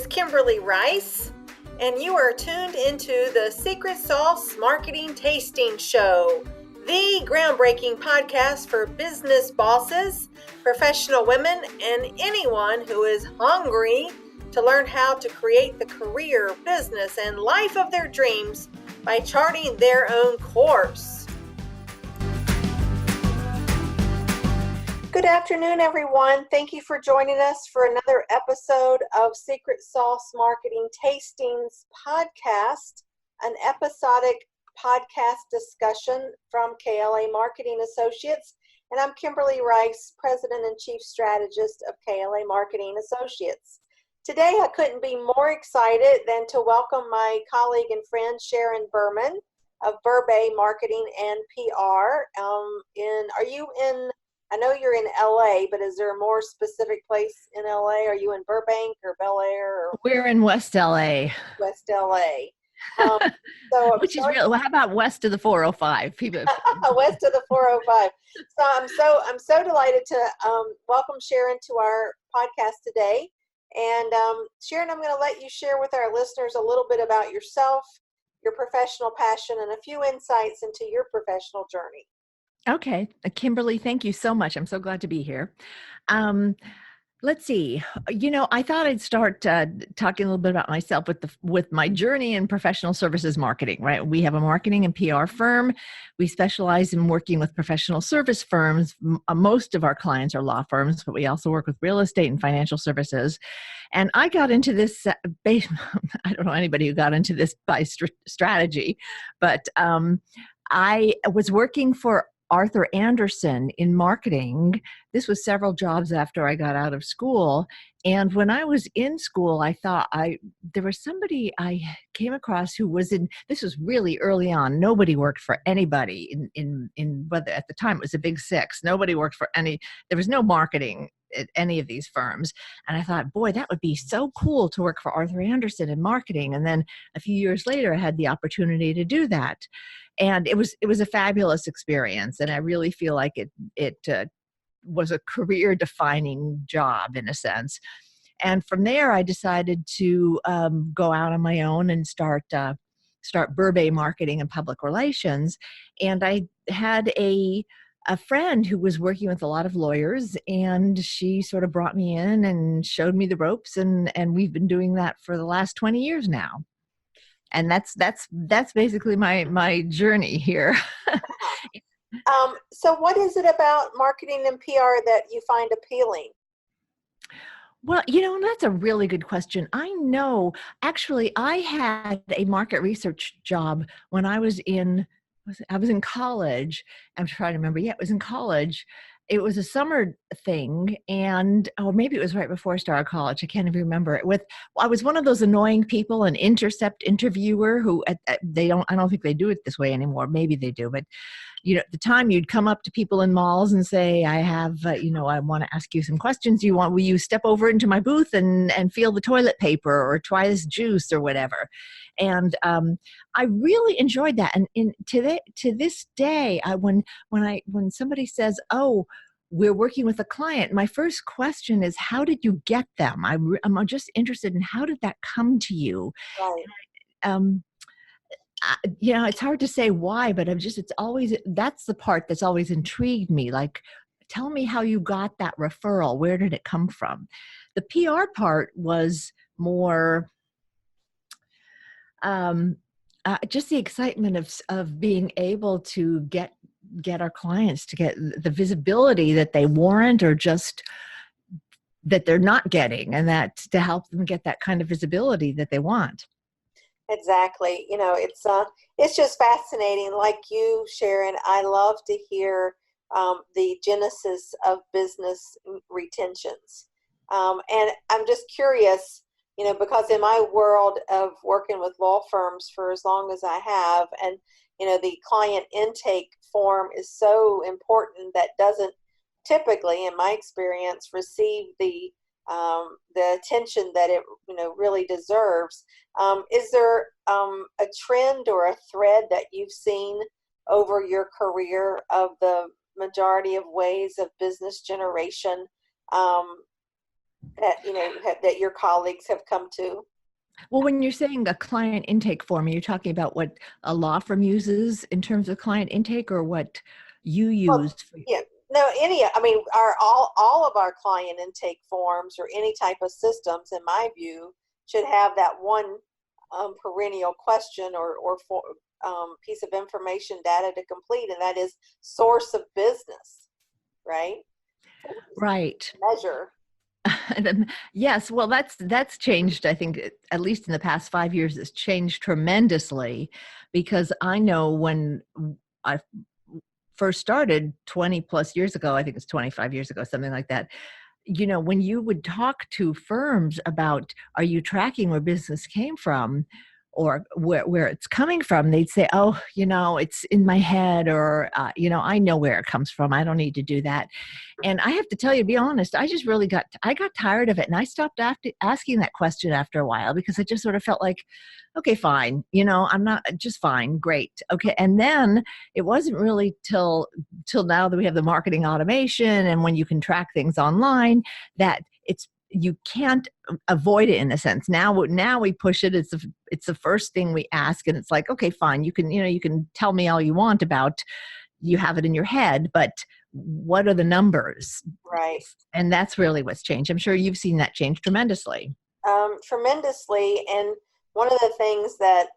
Kimberly Rice, and you are tuned into the Secret Sauce Marketing Tasting Show, the groundbreaking podcast for business bosses, professional women, and anyone who is hungry to learn how to create the career, business, and life of their dreams by charting their own course. Good afternoon, everyone. Thank you for joining us for another episode of Secret Sauce Marketing Tastings podcast, an episodic podcast discussion from KLA Marketing Associates. And I'm Kimberly Rice, President and Chief Strategist of KLA Marketing Associates. Today, I couldn't be more excited than to welcome my colleague and friend, Sharon Berman of Burbay Marketing and PR. I know you're in LA, but is there a more specific place in LA? Are you in Burbank or Bel Air? We're in West LA. West LA. Which is real. Well, how about west of the 405? People. West of the 405. So I'm so delighted to welcome Sharon to our podcast today. And Sharon, I'm going to let you share with our listeners a little bit about yourself, your professional passion, and a few insights into your professional journey. Okay. Kimberly, thank you so much. I'm so glad to be here. Let's see. I thought I'd start talking a little bit about myself with my journey in professional services marketing, right? We have a marketing and PR firm. We specialize in working with professional service firms. Most of our clients are law firms, but we also work with real estate and financial services. And I got into this, I don't know anybody who got into this by strategy, but I was working for Arthur Andersen in marketing. This was several jobs after I got out of school. And when I was in school, I thought there was somebody I came across who was this was really early on. Nobody worked for anybody in whether at the time it was a big six. Nobody worked for there was no marketing at any of these firms. And I thought, boy, that would be so cool to work for Arthur Andersen in marketing. And then a few years later, I had the opportunity to do that. And it was a fabulous experience. And I really feel like it was a career-defining job in a sense. And from there, I decided to go out on my own and start Burbay Marketing and Public Relations. And I had a friend who was working with a lot of lawyers, and she sort of brought me in and showed me the ropes. And we've been doing that for the last 20 years now. And that's basically my journey here. So what is it about marketing and PR that you find appealing? Well, that's a really good question. I know, actually, I had a market research job when I was in college. I'm trying to remember. Yeah, it was in college. It was a summer thing, or maybe it was right before I started college. I can't even remember. I was one of those annoying people, an intercept interviewer who I don't think they do it this way anymore. Maybe they do, but at the time you'd come up to people in malls and say, I have, I want to ask you some questions. Will you step over into my booth and feel the toilet paper or try this juice or whatever? And I really enjoyed that. And to this day, when somebody says, "Oh, we're working with a client," my first question is, "How did you get them?" I'm just interested in how did that come to you? Right. It's hard to say why, but that's the part that's always intrigued me. Like, tell me how you got that referral. Where did it come from? The PR part was more just the excitement of being able to get our clients to get the visibility that they warrant or just that they're not getting, and that to help them get that kind of visibility that they want. Exactly. It's just fascinating. Like you, Sharon, I love to hear the genesis of business retentions. And I'm just curious, because in my world of working with law firms for as long as I have, and, the client intake form is so important that doesn't typically, in my experience, receive the attention that it really deserves. Is there a trend or a thread that you've seen over your career of the majority of ways of business generation that that your colleagues have come to? Well, when you're saying a client intake form, are you talking about what a law firm uses in terms of client intake, or what you Well, use for? yeah, no, I mean, our all of our client intake forms or any type of systems, in my view, should have that one perennial question or for, piece of information, data to complete, and that is source of business, right? Right. Measure. Yes, well, that's changed. I think at least in the past 5 years, it's changed tremendously, because I know when I first started 20 plus years ago, I think it's 25 years ago, something like that. When you would talk to firms about, are you tracking where business came from or where it's coming from, they'd say, oh, it's in my head, or, I know where it comes from. I don't need to do that. And I have to tell you, to be honest, I got tired of it. And I stopped asking that question after a while, because I just sort of felt like, okay, fine. I'm not just fine. Great. Okay. And then it wasn't really till now that we have the marketing automation and when you can track things online, that you can't avoid it in a sense. Now we push it. It's the first thing we ask. And it's like, okay, fine. You can tell me all you want about, you have it in your head, but what are the numbers? Right. And that's really what's changed. I'm sure you've seen that change tremendously. Tremendously. And one of the things that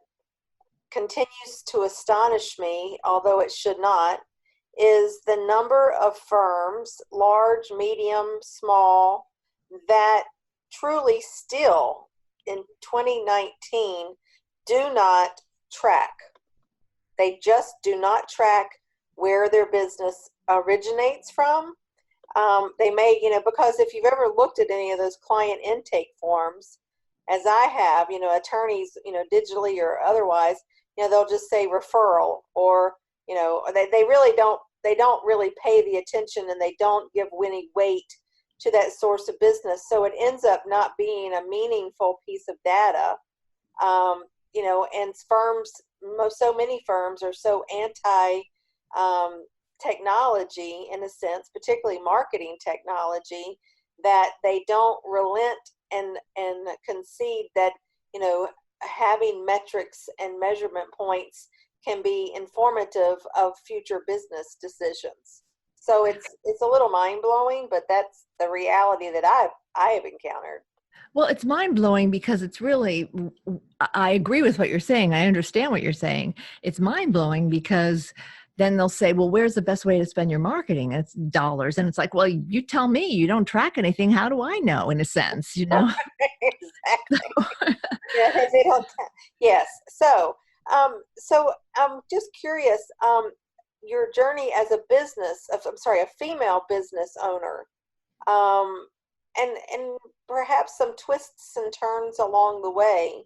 continues to astonish me, although it should not, is the number of firms, large, medium, small, that truly still in 2019 do not track. They just do not track where their business originates from. They may, because if you've ever looked at any of those client intake forms, as I have, attorneys, digitally or otherwise, they'll just say referral, or, they really don't really pay the attention, and they don't give any weight to that source of business. So it ends up not being a meaningful piece of data. And so many firms are so anti technology, in a sense, particularly marketing technology, that they don't relent and concede that, having metrics and measurement points can be informative of future business decisions. So it's a little mind blowing, but that's the reality that I have encountered. Well, it's mind blowing because it's really, I agree with what you're saying. I understand what you're saying. It's mind blowing because then they'll say, well, where's the best way to spend your marketing? It's dollars. And it's like, well, you tell me. You don't track anything. How do I know, in a sense, Exactly. Yeah, they don't. Yes. So I'm just curious. Your journey as a a female business owner, and perhaps some twists and turns along the way,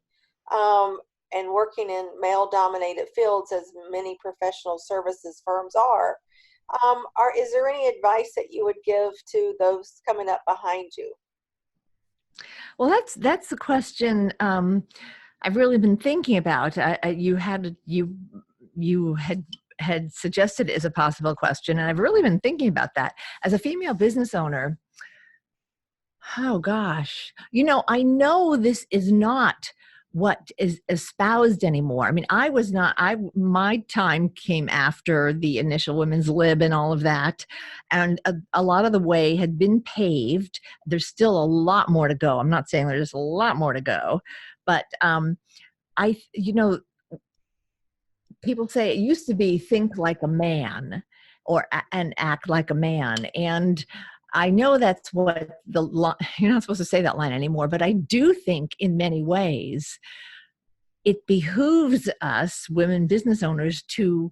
and working in male-dominated fields, as many professional services firms are. Is there any advice that you would give to those coming up behind you? Well, that's the question I've really been thinking about. You had suggested it as a possible question, and I've really been thinking about that. As a female business owner, oh gosh, I know this is not what is espoused anymore. I mean, my time came after the initial women's lib and all of that. And a lot of the way had been paved. There's still a lot more to go. I'm not saying there's a lot more to go, but I, people say it used to be think like a man, and act like a man. And I know that's what you're not supposed to say that line anymore, but I do think in many ways it behooves us women business owners to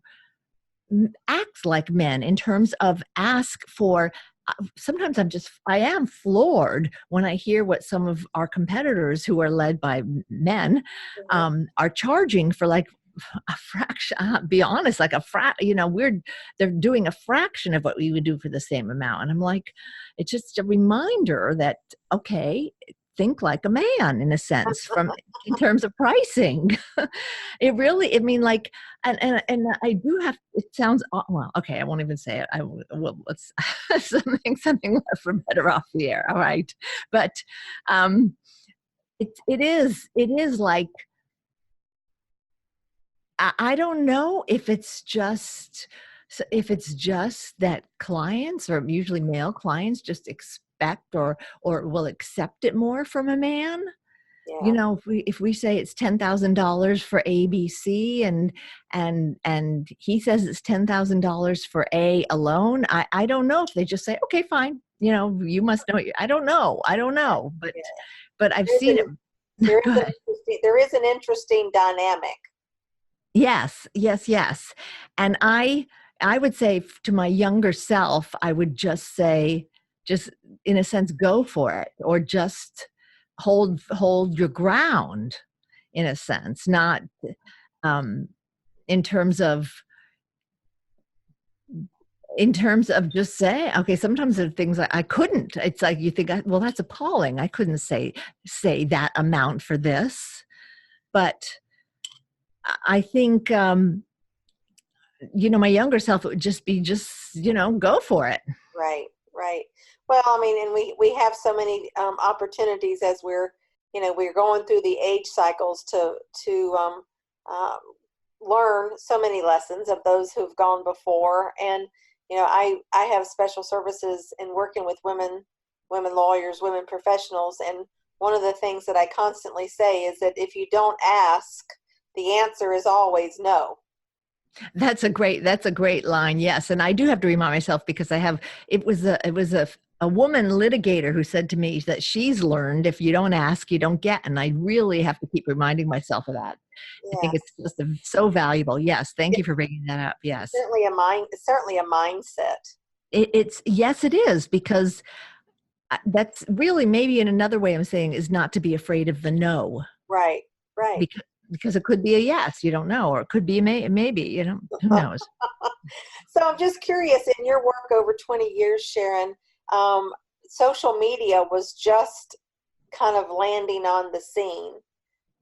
act like men in terms of ask for. Sometimes I am floored when I hear what some of our competitors who are led by men Mhm. are charging for, like a fraction. I'll be honest, like they're doing a fraction of what we would do for the same amount. And I'm like, it's just a reminder that, okay, think like a man in a sense from in terms of pricing. It really, I mean, like, and I do have, it sounds, well, okay, I won't even say it. Well, let's, something less for better off the air. All right. But, it is like, I don't know if it's just, that clients, or usually male clients, just expect or will accept it more from a man. You Yeah. know, if we say it's $10,000 for ABC, and he says it's $10,000 for A alone, I don't know if they just say, okay, fine, you know, you must know. I don't know. But Yeah. I've There's seen an, it. there Go is an ahead. there is an interesting dynamic. Yes, yes, yes. And I would say to my younger self, I would just say, just in a sense, go for it, or just hold your ground, in a sense, not um, in terms of just say, okay, sometimes there are things I couldn't. It's like you think, well, that's appalling. I couldn't say that amount for this. But I think my younger self, it would just be, go for it. Right, right. Well, I mean, and we have so many opportunities as we're going through the age cycles to um, learn so many lessons of those who've gone before. And I have special services in working with women lawyers, women professionals, and one of the things that I constantly say is that if you don't ask, the answer is always no. That's a great line. Yes. And I do have to remind myself, because it was a woman litigator who said to me that she's learned, if you don't ask, you don't get. And I really have to keep reminding myself of that. I think it's Yes. just so valuable. Yes. Thank you for bringing that up. Yes. It's certainly a mindset. Yes, it is, because that's really, maybe in another way I'm saying, is not to be afraid of the no, Right, right. because it could be a yes, you don't know, or it could be a maybe, who knows? So I'm just curious, in your work over 20 years, Sharon, um, social media was just kind of landing on the scene.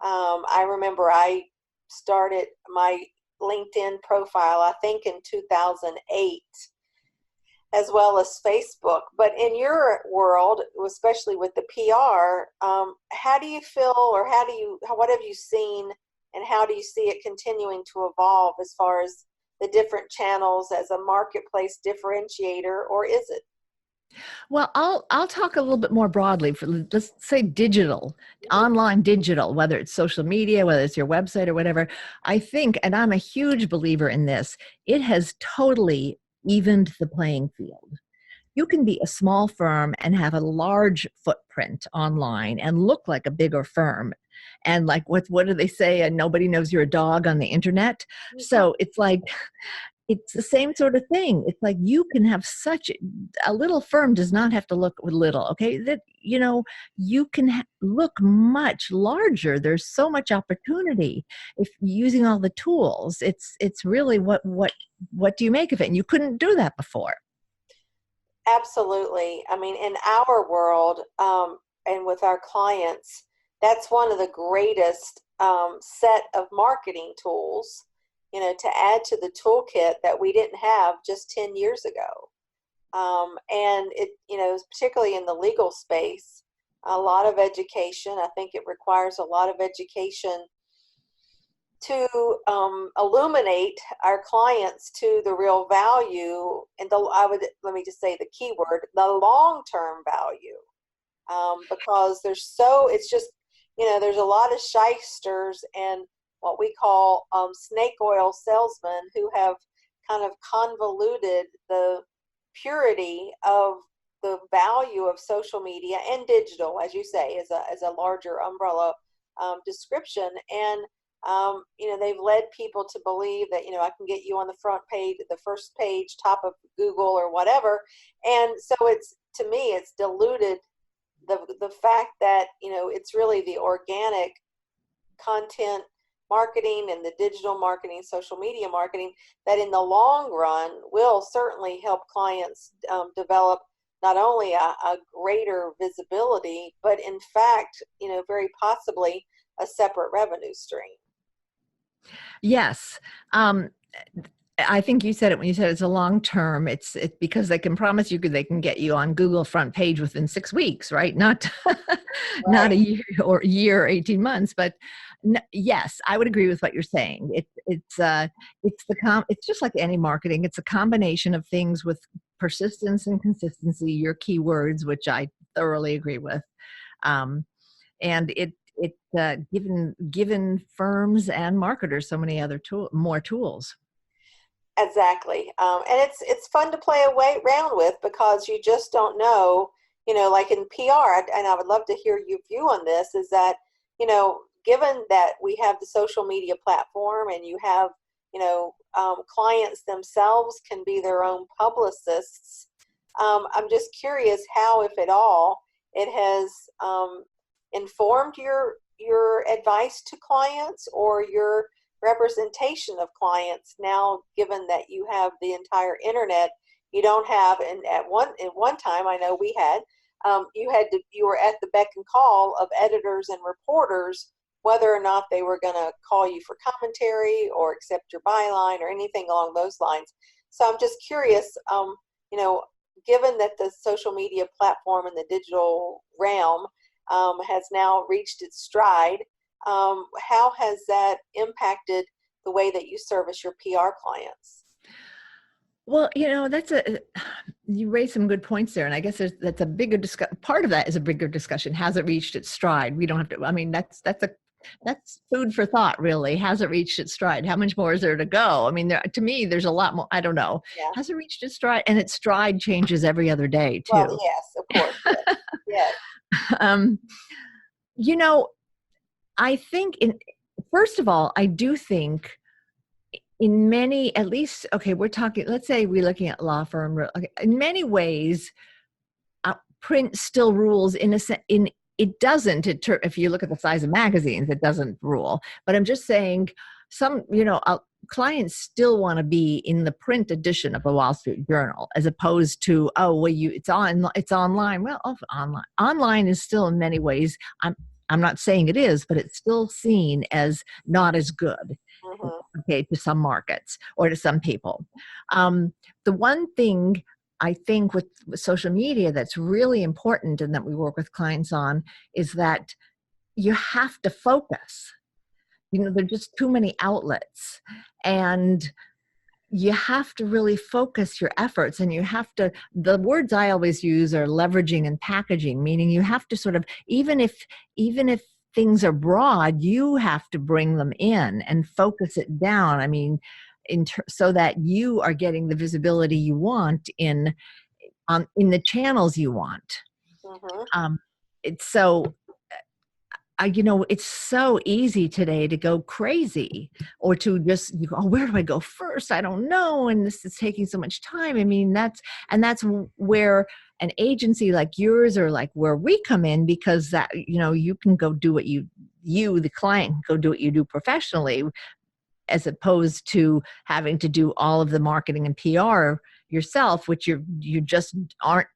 I remember I started my LinkedIn profile, I think in 2008, as well as Facebook. But in your world, especially with the PR, how do you feel, or what have you seen, and how do you see it continuing to evolve as far as the different channels as a marketplace differentiator, or is it? Well, I'll talk a little bit more broadly for, let's say, digital, Mhm. online digital, whether it's social media, whether it's your website or whatever. I think, and I'm a huge believer in this, it has totally evened the playing field. You can be a small firm and have a large footprint online and look like a bigger firm. And like, what do they say? And nobody knows you're a dog on the internet. So it's like, it's the same sort of thing. It's like, you can have such a little firm does not have to look little. Okay. That, you can look much larger. There's so much opportunity if using all the tools. It's really, what do you make of it? And you couldn't do that before. Absolutely. I mean, in our world, and with our clients, that's one of the greatest set of marketing tools, to add to the toolkit that we didn't have just 10 years ago. And it, particularly in the legal space, a lot of education. I think it requires a lot of education to illuminate our clients to the real value, and let me just say the key word, the long-term value, because it's just, there's a lot of shysters and what we call snake oil salesmen who have kind of convoluted the purity of the value of social media and digital, as you say, as a larger umbrella description. And they've led people to believe that, I can get you on the front page, the first page, top of Google or whatever. And so to me, it's diluted the fact that, it's really the organic content marketing and the digital marketing, social media marketing, that in the long run will certainly help clients develop not only a greater visibility, but in fact, very possibly a separate revenue stream. Yes. I think you said it when you said it's a long term. It's because they can promise you they can get you on Google front page within 6 weeks, right? Not not Right. a year or 18 months, but yes, I would agree with what you're saying. It's just like any marketing. It's a combination of things with persistence and consistency, your keywords, which I thoroughly agree with. And given firms and marketers so many other more tools. Exactly. And it's fun to play around with, because you just don't know, like in PR, and I would love to hear your view on this, is that, given that we have the social media platform, and you have, clients themselves can be their own publicists. I'm just curious how, if at all, it has informed your advice to clients, or your representation of clients now, given that you have the entire internet. You don't have, and at one time, I know we had, you were at the beck and call of editors and reporters, whether or not they were going to call you for commentary or accept your byline or anything along those lines. So I'm just curious, given that the social media platform and the digital realm has now reached its stride, how has that impacted the way that you service your PR clients? Well, you raised some good points there, and I guess that's a bigger part of that is a bigger discussion. Has it reached its stride? We don't have to. I mean, that's food for thought, really. Has it reached its stride? How much more is there to go? I mean, to me, there's a lot more. I don't know. Yeah. Has it reached its stride? And its stride changes every other day too. Well, yes, of course. Yes. um, you know, I think first of all, I do think in many, at least, okay, let's say we're looking at law firm, okay, in many ways, print still rules it doesn't, if you look at the size of magazines, it doesn't rule. But I'm just saying some, clients still want to be in the print edition of the Wall Street Journal, as opposed to, it's online. Well, online is still in many ways, I'm not saying it is, but it's still seen as not as good. Mm-hmm. Okay, to some markets or to some people. The one thing I think with social media that's really important and that we work with clients on is that you have to focus. There are just too many outlets, and you have to really focus your efforts, and the words I always use are leveraging and packaging, meaning you have to sort of, even if things are broad, you have to bring them in and focus it down. I mean, so that you are getting the visibility you want in the channels you want. Mm-hmm. It's so, it's so easy today to go crazy, or to just, where do I go first? I don't know. And this is taking so much time. I mean, that's where an agency like yours, or like where we come in, because that, you can go do what the client can go do what you do professionally, as opposed to having to do all of the marketing and PR yourself, which you just aren't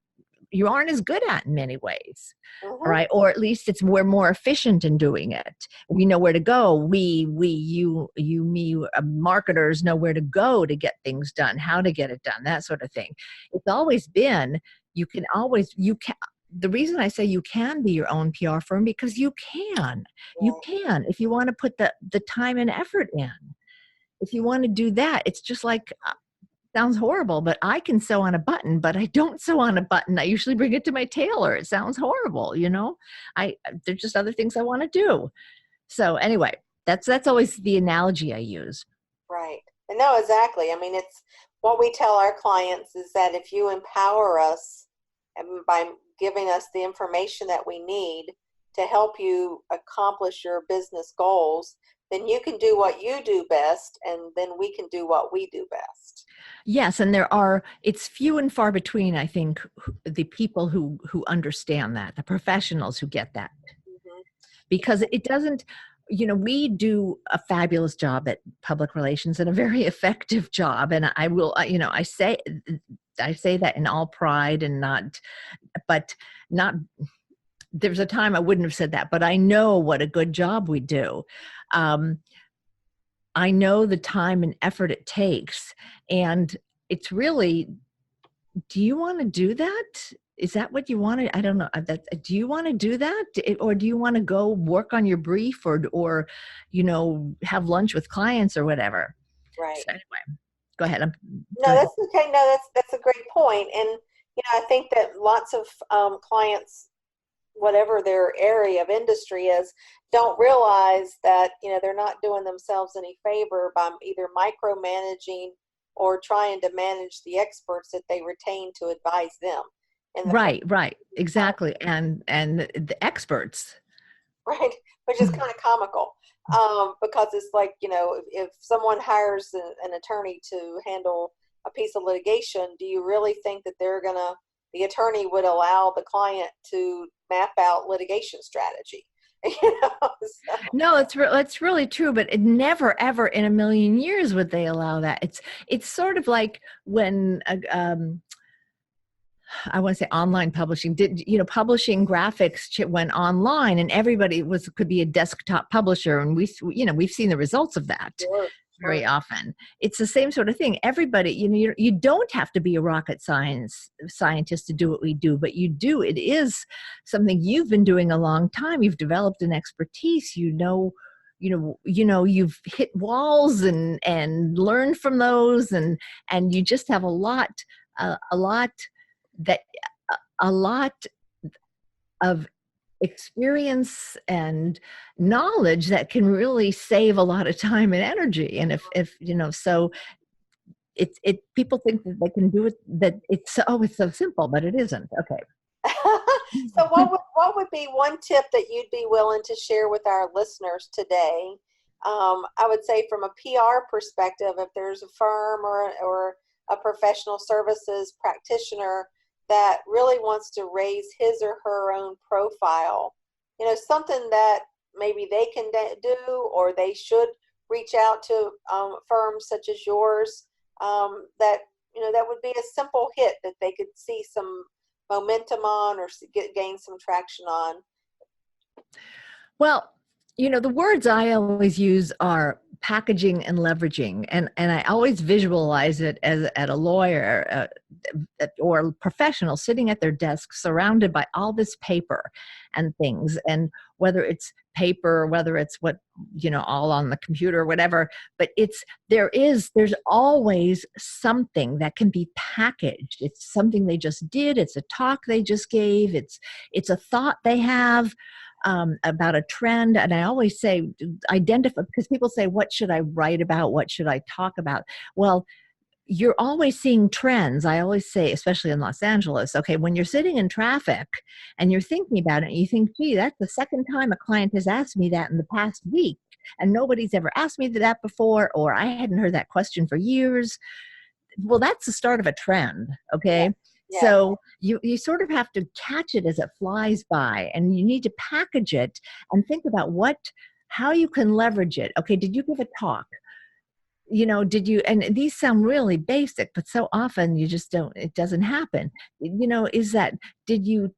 as good at in many ways. Mm-hmm. All right. Or at least we're more efficient in doing it. We know where to go. You, me, marketers know where to go to get things done, how to get it done, that sort of thing. It's always been, the reason I say you can be your own PR firm, because you can, if you want to put the time and effort in. If you want to do that, it's just like, sounds horrible, but I can sew on a button, but I don't sew on a button. I usually bring it to my tailor. It sounds horrible, there's just other things I want to do. So anyway, that's always the analogy I use. Right. And no, exactly. I mean, it's what we tell our clients is that if you empower us, and by giving us the information that we need to help you accomplish your business goals, then you can do what you do best, and then we can do what we do best. Yes, and it's few and far between, I think, the people who understand that, the professionals who get that. Mm-hmm. Because it doesn't, we do a fabulous job at public relations, and a very effective job. And I will, I say, I say that in all pride and but not, there's a time I wouldn't have said that, but I know what a good job we do. Um, I know the time and effort it takes. And it's really, do you want to do that? Is that what you want to, I don't know. Do you want to do that? Or do you want to go work on your brief or, have lunch with clients or whatever? Right. So anyway, go ahead. Go No, ahead. that's okay. No, that's a great point. And I think that lots of clients, whatever their area of industry is, don't realize that they're not doing themselves any favor by either micromanaging or trying to manage the experts that they retain to advise them in the Right, right. first. Exactly. And the experts. Right? Which is kind of comical, because it's like, if someone hires an attorney to handle a piece of litigation, do you really think that the attorney would allow the client to map out litigation strategy? So, No, it's really true, but it never, ever in a million years would they allow that. It's sort of like when I want to say online publishing did, publishing graphics went online, and everybody could be a desktop publisher, and we've seen the results of that sure, very sure. often. It's the same sort of thing. Everybody, you don't have to be a rocket scientist to do what we do, but you do. It is something you've been doing a long time. You've developed an expertise. You've hit walls and learned from those, and you just have a lot that a lot of experience and knowledge that can really save a lot of time and energy. And if so people think that they can do it, that it's so simple, but it isn't. Okay. So what would be one tip that you'd be willing to share with our listeners today? I would say from a PR perspective, if there's a firm or a professional services practitioner that really wants to raise his or her own profile, something that maybe they can do, or they should reach out to firms such as yours, that that would be a simple hit that they could see some momentum on, or gain some traction on. Well, the words I always use are packaging and leveraging, and I always visualize it as at a lawyer or professional sitting at their desk, surrounded by all this paper and things, and whether it's paper, whether it's all on the computer, whatever. But there's always something that can be packaged. It's something they just did. It's a talk they just gave. It's a thought they have. About a trend. And I always say, identify, because people say, what should I write about? What should I talk about? Well, you're always seeing trends. I always say, especially in Los Angeles, okay, when you're sitting in traffic and you're thinking about it, and you think, gee, that's the second time a client has asked me that in the past week, and nobody's ever asked me that before, or I hadn't heard that question for years. Well, that's the start of a trend. Okay. Yeah. Yeah. So you sort of have to catch it as it flies by, and you need to package it and think about how you can leverage it. Okay. Did you give a talk? Did you, and these sound really basic, but so often it doesn't happen. Did you,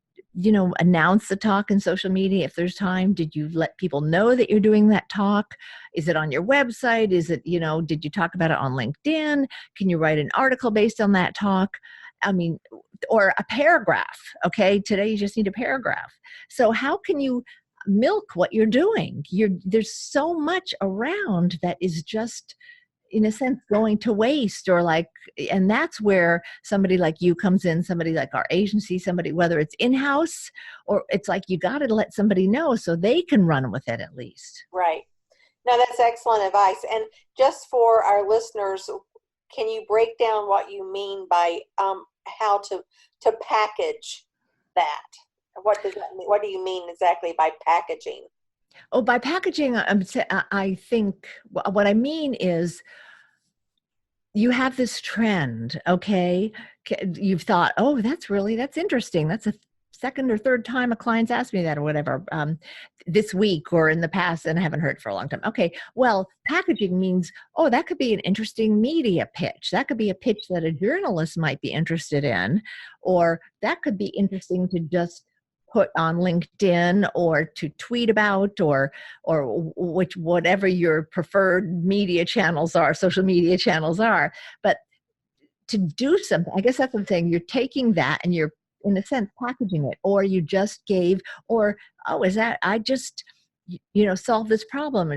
announce the talk in social media if there's time? Did you let people know that you're doing that talk? Is it on your website? Is it, did you talk about it on LinkedIn? Can you write an article based on that talk? I mean, or a paragraph. Okay. Today you just need a paragraph. So how can you milk what you're doing? There's so much around that is just, in a sense, going to waste, and that's where somebody like you comes in, somebody like our agency, somebody, whether it's in-house or it's like, you got to let somebody know so they can run with it at least. Right. No, that's excellent advice. And just for our listeners, can you break down what you mean by how to package that? What does that mean? What do you mean exactly by packaging? Oh, by packaging, I think what I mean is, you have this trend, okay? You've thought, oh, that's interesting. That's a second or third time a client's asked me that or whatever, this week or in the past, and I haven't heard for a long time. Okay, well, packaging means, oh, that could be an interesting media pitch. That could be a pitch that a journalist might be interested in, or that could be interesting to just put on LinkedIn or to tweet about, or whatever your preferred media channels are, social media channels are. But to do something, I guess that's what I'm saying. You're taking that and you're, in a sense, packaging it, or you just gave, or, oh, is that, I just, solve this problem.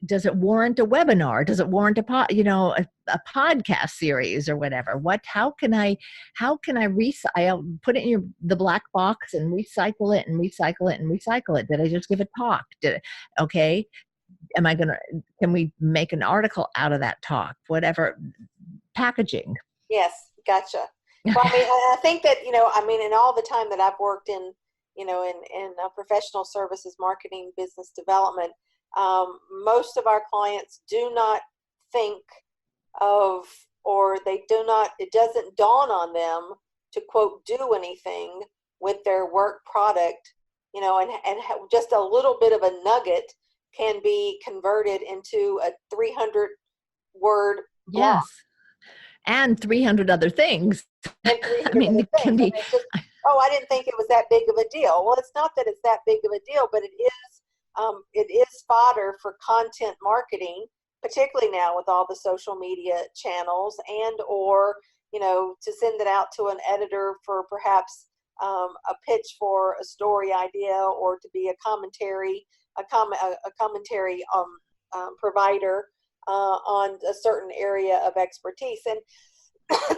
Does it warrant a webinar? Does it warrant a podcast series or whatever? How can I I'll put it in the black box and recycle it and recycle it and recycle it. Did I just give a talk? Okay. Can we make an article out of that talk? Whatever. Packaging. Yes, gotcha. Well, I mean, I think that, in all the time that I've worked in, in professional services, marketing, business development, most of our clients do not think of, or it doesn't dawn on them to, quote, do anything with their work product, and just a little bit of a nugget can be converted into a 300-word blog. Yes. And 300 other things. And 300 other things. Can be. Just, I didn't think it was that big of a deal. Well, it's not that it's that big of a deal, but it is fodder for content marketing, particularly now with all the social media channels, and or to send it out to an editor for perhaps a pitch for a story idea, or to be a commentary provider on a certain area of expertise. And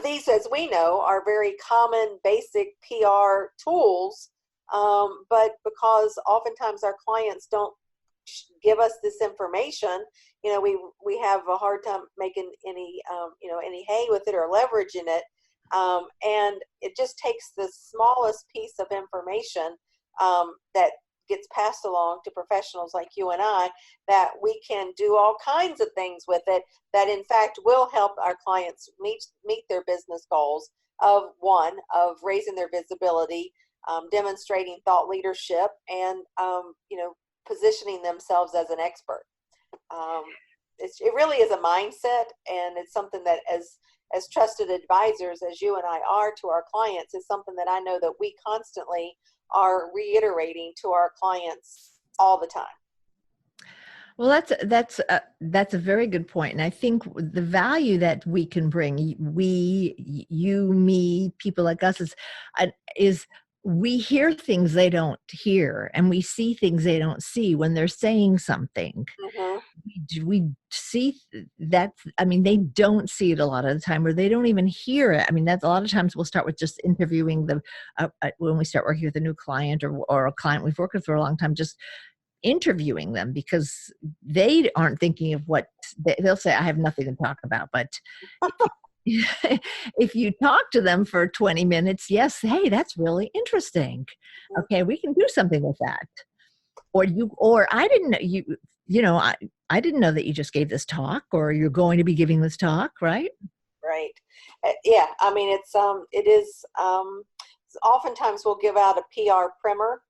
these, as we know, are very common, basic PR tools, but because oftentimes our clients don't give us this information, we have a hard time making any hay with it or leveraging it, and it just takes the smallest piece of information that gets passed along to professionals like you and I, that we can do all kinds of things with it that in fact will help our clients meet their business goals of raising their visibility, demonstrating thought leadership, and positioning themselves as an expert. It really is a mindset, and it's something that as trusted advisors as you and I are to our clients, is something that I know that we constantly are reiterating to our clients all the time. Well, that's a very good point. And I think the value that we can bring, you, me, people like us, is we hear things they don't hear, and we see things they don't see when they're saying something. Mm-hmm. We see that. I mean, they don't see it a lot of the time, or they don't even hear it. I mean, that's a lot of times we'll start with just interviewing them when we start working with a new client or a client we've worked with for a long time, just interviewing them, because they aren't thinking of what they'll say. I have nothing to talk about. But if you talk to them for 20 minutes, yes, hey, that's really interesting. Okay, we can do something with that. Or I didn't know I didn't know that you just gave this talk, or you're going to be giving this talk, right? Right. Yeah. I mean, it is. Oftentimes we'll give out a PR primer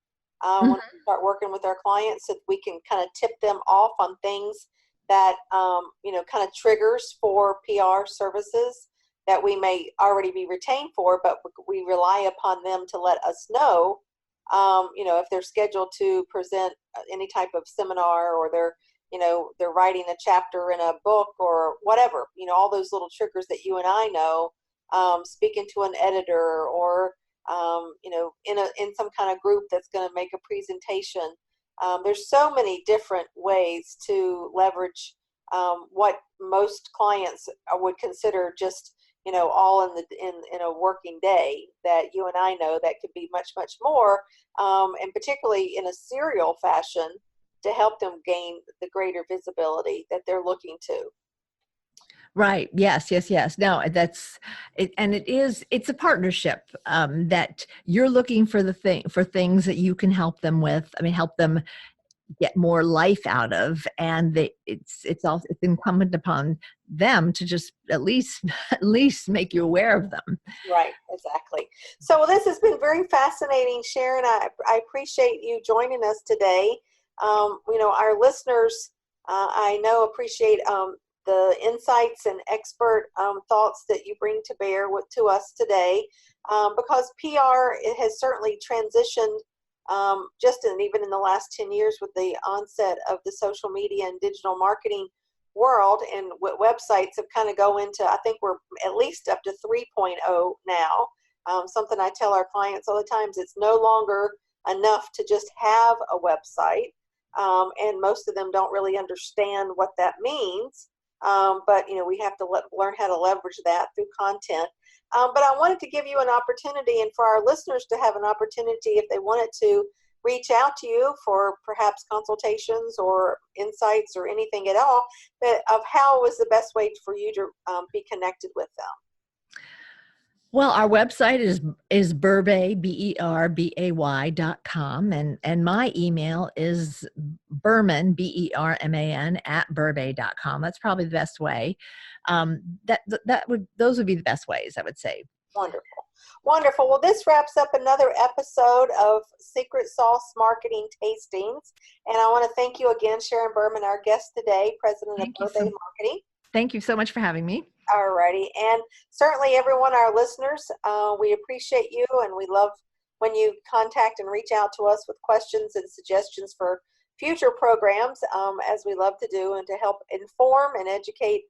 when we start working with our clients, so that we can kind of tip them off on things that kind of triggers for PR services that we may already be retained for, but we rely upon them to let us know. If they're scheduled to present any type of seminar, or they're writing a chapter in a book or whatever, all those little triggers that you and I know, speaking to an editor, or, in some kind of group that's going to make a presentation. There's so many different ways to leverage what most clients would consider just all in a working day, that you and I know that could be much, much more, and particularly in a serial fashion, to help them gain the greater visibility that they're looking to. Right. Yes. No, that's it. And it's a partnership, that you're looking for for things that you can help them with. I mean, help them get more life out of, and it's incumbent upon them to just at least at least make you aware of them. Right, exactly. So well, this has been very fascinating, Sharon. I appreciate you joining us today. Our listeners, I know, appreciate the insights and expert thoughts that you bring to bear to us today, because PR, it has certainly transitioned even in the last 10 years with the onset of the social media and digital marketing world, and websites have kind of go into, I think we're at least up to 3.0 now. Something I tell our clients all the time is it's no longer enough to just have a website, and most of them don't really understand what that means. But we have to learn how to leverage that through content. But I wanted to give you an opportunity, and for our listeners to have an opportunity, if they wanted to reach out to you for perhaps consultations or insights or anything at all, of how was the best way for you to be connected with them. Well, our website is Berbay, BERBAY.com, and my email is Berman, BERMAN @Berbay.com. That's probably the best way. Those would be the best ways, I would say. Wonderful. Wonderful. Well, this wraps up another episode of Secret Sauce Marketing Tastings. And I want to thank you again, Sharon Berman, our guest today, President of Berbay Marketing. Thank you so much for having me. All righty. And certainly everyone, our listeners, we appreciate you, and we love when you contact and reach out to us with questions and suggestions for future programs, as we love to do, and to help inform and educate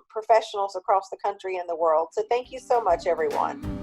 professionals across the country and the world. So thank you so much, everyone.